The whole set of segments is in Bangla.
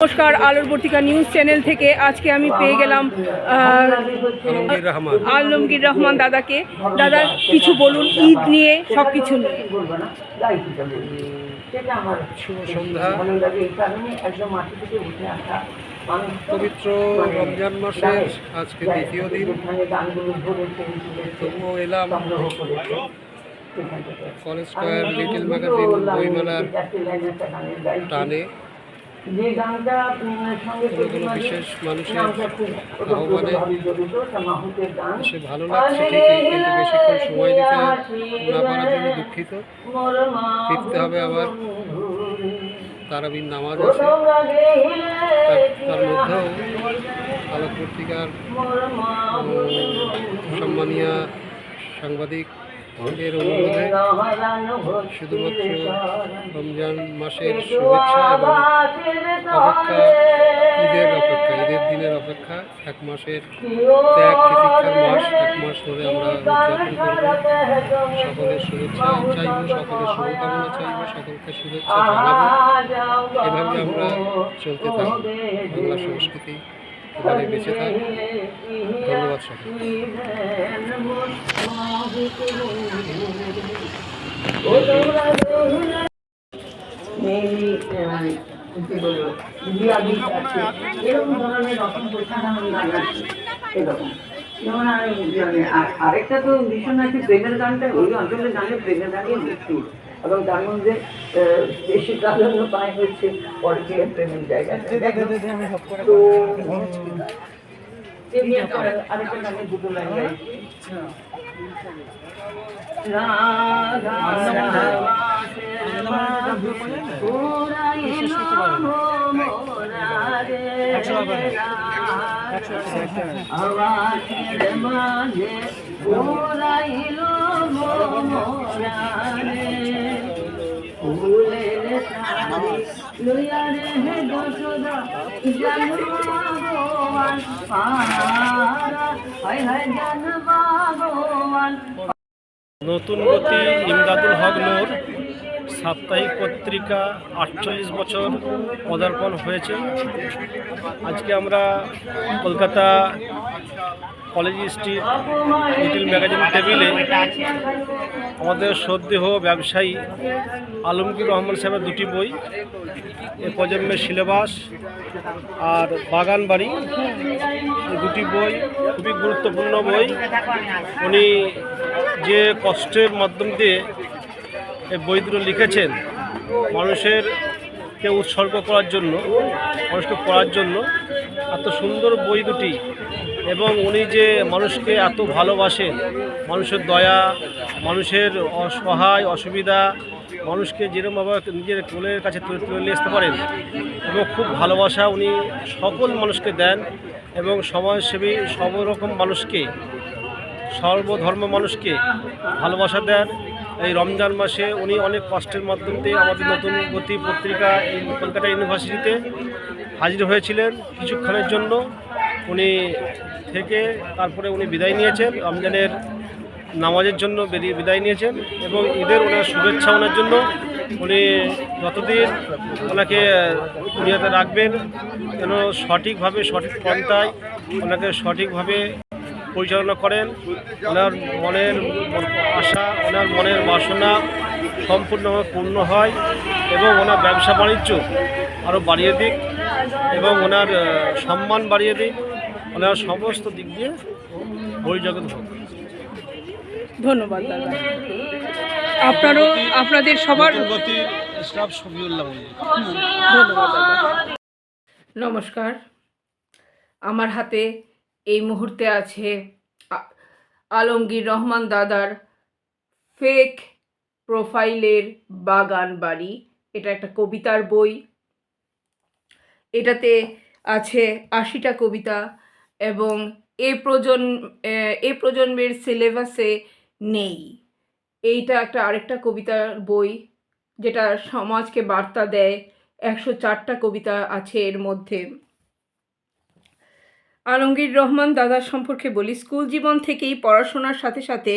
নমস্কার, আলোর বর্তিকা নিউজ চ্যানেল থেকে আজকে আমি পেয়ে গেলাম আলমগীর রহমান দাদাকে। দাদা কিছু বলুন ঈদ নিয়ে, সব কিছু নিয়ে। শুভ সন্ধ্যা। পবিত্র রমজান মাসের আজকে দ্বিতীয় দিন, তবুও এলাম কলেজ স্কয়ার লিটল ম্যাগাজিন বইমেলার টানে। কোনো বিশেষ মানুষের আহ্বানে সে ভালো লাগছে ঠিকই, কিন্তু বেশিক্ষণ সময় দিতে না পারার জন্য দুঃখিত। ফিরতে হবে আবার, তারাবির নামাজ আছে। তার মধ্যেও আলোক পত্রিকার সম্মানীয় সাংবাদিক এর অনুরোধে শুধুমাত্র রমজান মাসের শুভেচ্ছা এবং অপেক্ষা, ঈদের দিনের অপেক্ষা। এক মাসের ত্যাগ তিতিক্ষার মাস, এক মাস ধরে আমরা উদযাপন করব। সকলের শুভেচ্ছা চাইব, সকলের শুভকামনা চাইব, সকলকে শুভেচ্ছা জানাবো। এভাবে আমরা চলতে থাকব। বাংলা সংস্কৃতি এখানে বেঁচে থাক। ধন্যবাদ সকলকে। আরেকটা তো ভীষণ আছে প্রেমের গানটা, ওই অঞ্চলের গানে প্রেমের গানই মৃত্যু, এবং তার মধ্যে বেশি প্রাধান্য পায় হচ্ছে পরকীয় প্রেমের জায়গা। তো আরেকটা গানে দুটো লাইন গাইছি। নতুন গতি ইমদাদুল হক নূর সাপ্তাহিক পত্রিকা 48 বছর পদার্পণ হয়েছে। আজকে আমরা Kolkata college street little magazine টেবিলে আমাদের শ্রদ্ধেয় ব্যবসায়ী আলমগীর রহমান সাহেবের দুটি বই, এ প্রজন্মের সিলেবাস আর বাগান বাড়ি, এই দুটি বই খুবই গুরুত্বপূর্ণ বই। উনি যে কষ্টের মাধ্যম দিয়ে এই বই দুটো লিখেছেন মানুষেরকে উৎসর্গ করার জন্য, মানুষকে পড়ার জন্য, এত সুন্দর বই দুটি। এবং উনি যে মানুষকে এত ভালোবাসেন, মানুষের দয়া, মানুষের অসহায় অসুবিধা, মানুষকে যেরকমভাবে নিজের কোলের কাছে তুলে নিয়ে আসতে পারেন, এবং খুব ভালোবাসা উনি সকল মানুষকে দেন, এবং সমাজসেবী সব রকম মানুষকে, সর্বধর্ম মানুষকে ভালোবাসা দেন। এই রমজান মাসে উনি অনেক কষ্টের মাধ্যম দিয়ে আমাদের নতুন গতি পত্রিকা এই কলকাতা ইউনিভার্সিটিতে হাজির হয়েছিলেন কিছুক্ষণের জন্য। উনি থেকে তারপরে উনি বিদায় নিয়েছেন, রমজানের নামাজের জন্য বিদায় নিয়েছেন, এবং ঈদের ওনার শুভেচ্ছা ওনার জন্য। উনি যতদিন ওনাকে দুনিয়াতে রাখবেন, যেন সঠিকভাবে সঠিক পন্থায় ওনাকে সঠিকভাবে পরিচালনা করেন, ওনার মনের আশা, ওনার মনের বাসনা সম্পূর্ণভাবে পূর্ণ হয়, এবং ওনার ব্যবসা বাণিজ্য আরও বাড়িয়ে দিক, এবং ওনার সম্মান বাড়িয়ে দিক, ওনার সমস্ত দিক দিয়ে বৈজগৎ হোক। ধন্যবাদ দাদা। আপনারও, আপনাদের সবার গতির স্টাফ শফিউল্লাহ। ধন্যবাদ দাদা। নমস্কার, আমার হাতে এই মুহূর্তে আছে আলমগীর রহমান দাদার ফেক প্রোফাইলের বাগান বাড়ি। এটা একটা কবিতার বই। এটাতে আছে 80টা কবিতা, এবং এ প্রজন্মের সিলেবাসে নেই। এইটা একটা আরেকটা কবিতার বই যেটা সমাজকে বার্তা দেয়। 104টা কবিতা আছে এর মধ্যে। আলমগীর রহমান দাদার সম্পর্কে বলি, স্কুল জীবন থেকেই পড়াশোনার সাথে সাথে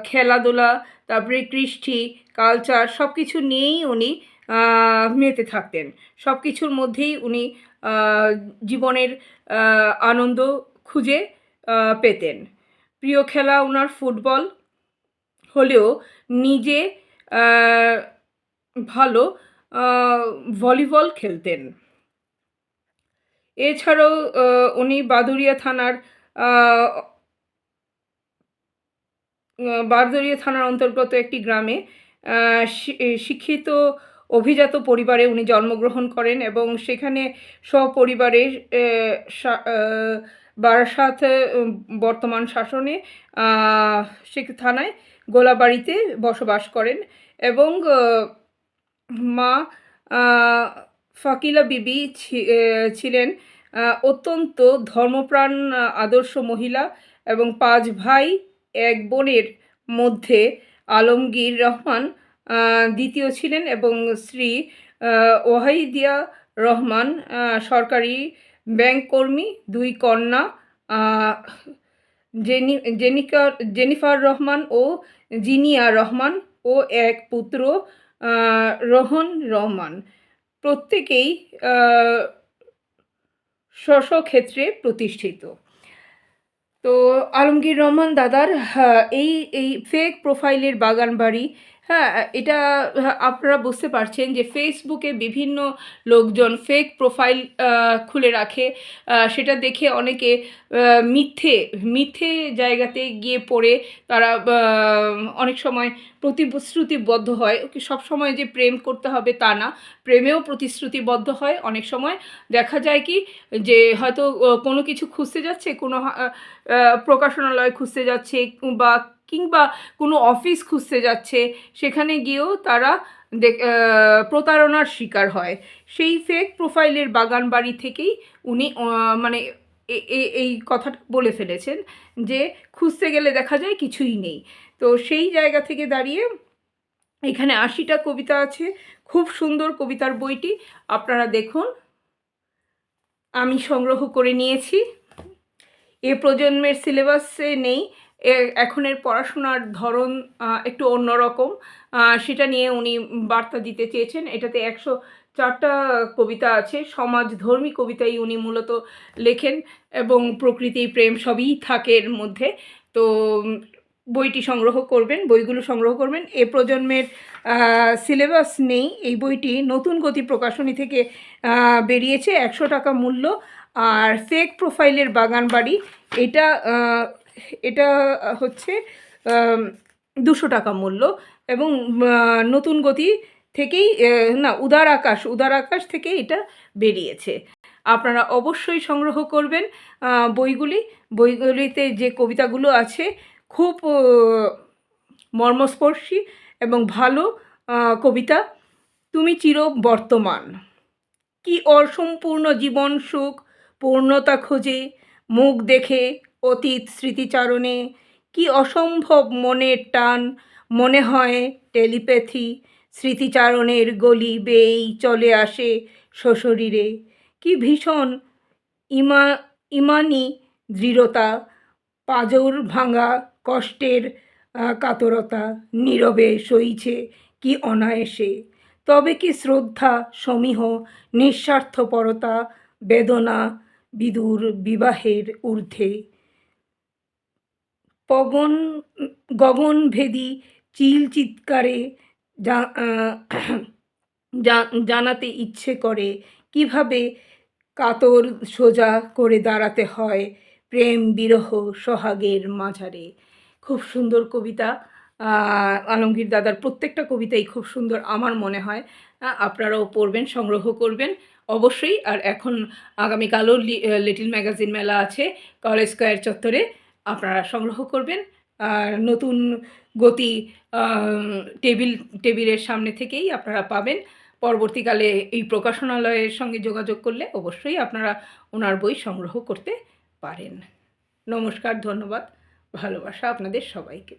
খেলাধুলা, তারপরে কৃষ্টি, কালচার সব কিছু নিয়েই উনি মেতে থাকতেন। সব কিছুর মধ্যেই উনি জীবনের আনন্দ খুঁজে পেতেন। প্রিয় খেলা ওনার ফুটবল হলেও নিজে ভালো ভলিবল খেলতেন। এছাড়াও উনি বারদড়িয়া থানার অন্তর্গত একটি গ্রামে শিক্ষিত অভিজাত পরিবারে উনি জন্মগ্রহণ করেন এবং সেখানে সপরিবারে বারাসাত বর্তমান শাসনে সে থানায় গোলাবাড়িতে বসবাস করেন এবং মা ফাকিলা বিবি ছিলেন অত্যন্ত ধর্মপ্রাণ আদর্শ মহিলা এবং 5 ভাই 1 বোনের মধ্যে আলমগীর রহমান দ্বিতীয় ছিলেন এবং স্ত্রী ওয়াহিদিয়া রহমান সরকারি ব্যাংক কর্মী। 2 কন্যা জেনিফার রহমান ও জিনিয়া রহমান ও 1 পুত্র রোহন রহমান। প্রত্যেকেই স্ব ক্ষেত্রে প্রতিষ্ঠিত। তো আলমগীর রহমান দাদার এই ফেক প্রোফাইলের বাগান বাড়ি, হ্যাঁ, এটা আপনারা বুঝতে পারছেন যে ফেসবুকে বিভিন্ন লোকজন ফেক প্রোফাইল খুলে রাখে, সেটা দেখে অনেকে মিথ্যে জায়গাতে গিয়ে পড়ে তারা অনেক সময় প্রতিশ্রুতিবদ্ধ হয়। সব সময় যে প্রেম করতে হবে তা না, প্রেমেও প্রতিশ্রুতিবদ্ধ হয়। অনেক সময় দেখা যায় কি যে হয়তো কোনো কিছু খুঁজতে যাচ্ছে, কোনো প্রকাশনালয় খুঁজতে যাচ্ছে কিংবা কোনো অফিস খুঁজতে যাচ্ছে, সেখানে গিয়েও তারা প্রতারণার শিকার হয়। সেই ফেক প্রোফাইলের বাগান বাড়ি থেকেই উনি মানে এই কথাটা বলে ফেলেছেন যে খুঁজতে গেলে দেখা যায় কিছুই নেই। তো সেই জায়গা থেকে দাঁড়িয়ে এখানে 80টা কবিতা আছে। খুব সুন্দর কবিতার বইটি, আপনারা দেখুন। আমি সংগ্রহ করে নিয়েছি। এ প্রজন্মের সিলেবাসে নেই, এখনের পড়াশোনার ধরন একটু অন্যরকম, সেটা নিয়ে উনি বার্তা দিতে চেয়েছেন। এটাতে 104টা কবিতা আছে। সমাজধর্মী কবিতাই উনি মূলত লেখেন এবং প্রকৃতি প্রেম সবই থাকে এর মধ্যে। তো বইগুলো সংগ্রহ করবেন। এ প্রজন্মের সিলেবাস নেই, এই বইটি নতুন গতি প্রকাশনী থেকে বেরিয়েছে। 100 টাকা মূল্য। আর ফেক প্রোফাইলের বাগান বাড়ি এটা হচ্ছে 200 টাকা মূল্য এবং নতুন গতি থেকেই উদার আকাশ থেকে এটা বেরিয়েছে। আপনারা অবশ্যই সংগ্রহ করবেন বইগুলিতে যে কবিতাগুলো আছে খুব মর্মস্পর্শী এবং ভালো কবিতা। তুমি চির বর্তমান, কি অসম্পূর্ণ জীবন সুখ পূর্ণতা খোঁজে, মুখ দেখে অতীত স্মৃতিচারণে, কি অসম্ভব মনের টান, মনে হয় টেলিপ্যাথি, স্মৃতিচারণের গলি বেয়েই চলে আসে সশরীরে, কি ভীষণ ইমানি দৃঢ়তা, পাঁজর ভাঙা কষ্টের কাতরতা, নীরবে সইছে কি অনায়াসে, তবে কি শ্রদ্ধা সমীহ নিঃস্বার্থপরতা, বেদনা বিদুর বিবাহের ঊর্ধ্বে, গগনভেদী চিল চিৎকারে জানাতে ইচ্ছে করে কিভাবে কাতর সোজা করে দাঁড়াতে হয় প্রেম বিরহ সোহাগের মাঝারে। খুব সুন্দর কবিতা। আলমগীর দাদার প্রত্যেকটা কবিতাই খুব সুন্দর আমার মনে হয়। আপনারাও পড়বেন, সংগ্রহ করবেন অবশ্যই। আর এখন আগামীকালও লিটল ম্যাগাজিন মেলা আছে কলেজ স্কয়ার চত্বরে, আপনারা সংগ্রহ করবেন। আর নতুন গতি টেবিলের সামনে থেকেই আপনারা পাবেন। পরবর্তীকালে এই প্রকাশনালয়ের সঙ্গে যোগাযোগ করলে অবশ্যই আপনারা ওনার বই সংগ্রহ করতে পারেন। নমস্কার, ধন্যবাদ, ভালোবাসা আপনাদের সবাইকে।